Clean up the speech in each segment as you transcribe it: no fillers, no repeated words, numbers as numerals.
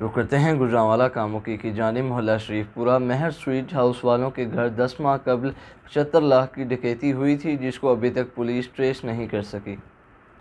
रुक करते हैं गुजरांवाला कामुकी की जानिब। मोहल्ला शरीफपुरा महर स्ट्रीट हाउस वालों के घर 10 माह कबल 75 लाख की डकैती हुई थी, जिसको अभी तक पुलिस ट्रेस नहीं कर सकी।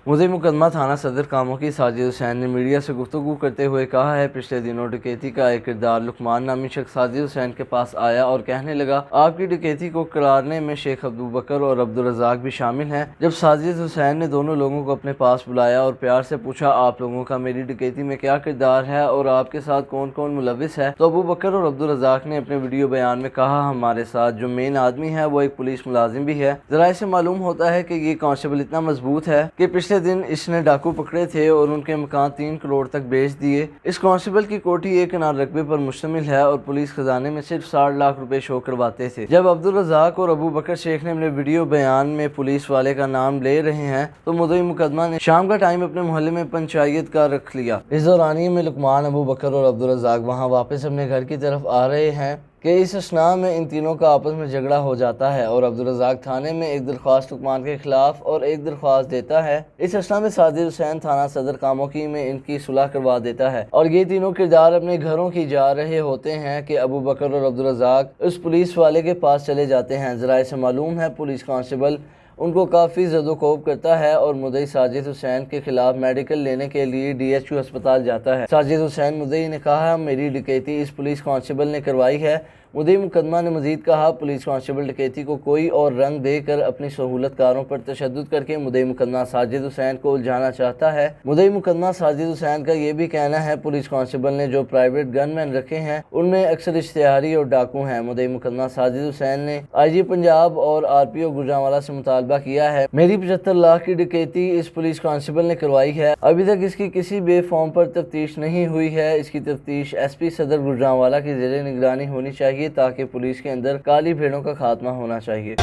मुद्दई मुकदमा थाना सदर कामुकी साजिद हुसैन ने मीडिया से गुफ्तगू करते हुए कहा है, पिछले दिनों डकैती का एक किरदार लुकमान नामी शख्स साजिद हुसैन के पास आया और कहने लगा, आपकी डकैती को करारने में शेख अब्दू बकर और अब्दुल रज़ाक भी शामिल हैं। जब साजिद हुसैन ने दोनों लोगों को अपने पास बुलाया और प्यार से पूछा, आप लोगों का मेरी डकैती में क्या किरदार है और आपके साथ कौन कौन मुलविस है, तो अबू बकर और अब्दुल रज़ाक ने अपने वीडियो बयान में कहा, हमारे साथ जो मेन आदमी है वो एक पुलिस मुलाजिम भी है। जराये से मालूम होता है कि ये कांस्टेबल इतना मजबूत है कि पिछले दिन इसने डाकू पकड़े थे और उनके मकान 3 करोड़ तक बेच दिए। इस कांस्टेबल की कोठी एक कनाल रकबे पर मुश्तमिल है और पुलिस खजाने में सिर्फ 60 लाख रुपए शो करवाते थे। जब अब्दुल रज़ाक और अबू बकर शेख ने अपने वीडियो बयान में पुलिस वाले का नाम ले रहे हैं, तो मुद्दई मुकदमा ने शाम का टाइम अपने मोहल्ले में पंचायत का रख लिया। इस दौरानिये में लुकमान, अबू बकर और अब्दुल रज़ाक वहाँ वापस अपने घर की तरफ आ रहे हैं कि इस असना में इन तीनों का आपस में झगड़ा हो जाता है और अब्दुल रज़ाक थाने में एक दरख्वास्त लुकमान के खिलाफ और एक दरख्वास्त देता है। इस असना में साजिद हुसैन थाना सदर कामुकी में इनकी सुलह करवा देता है और ये तीनों किरदार अपने घरों की जा रहे होते हैं कि अबू बकर और अब्दुल रज़ाक उस पुलिस वाले के पास चले जाते हैं। जराये से मालूम है पुलिस कांस्टेबल उनको काफ़ी ज़दोकोब करता है और मुद्दई साजिद हुसैन के खिलाफ मेडिकल लेने के लिए DHQ अस्पताल जाता है। साजिद हुसैन मुद्दई ने कहा, मेरी डकैती इस पुलिस कांस्टेबल ने करवाई है। मुद्दई मुकदमा ने मजीद कहा, पुलिस कांस्टेबल डकैती को कोई और रंग देकर अपनी सहूलतकारों पर तशद्दुद करके मुद्दई मुकदमा साजिद हुसैन को उलझाना चाहता है। मुद्दई मुकदमा साजिद हुसैन का यह भी कहना है, पुलिस कांस्टेबल ने जो प्राइवेट गनमैन रखे हैं उनमें अक्सर इश्तिहारी और डाकू हैं। मुद्दई मुकदमा साजिद हुसैन ने IG पंजाब और RPO गुजरांवाला से मुतालबा किया है, मेरी 75 लाख की डकैती इस पुलिस कांस्टेबल ने करवाई है। अभी तक इसकी किसी बे फॉर्म पर तफ्तीश नहीं हुई है। इसकी तफ्तीश SP सदर गुजरांवाला की ज़ेरे निगरानी होनी चाहिए ताकि पुलिस के अंदर काली भेड़ों का खात्मा होना चाहिए।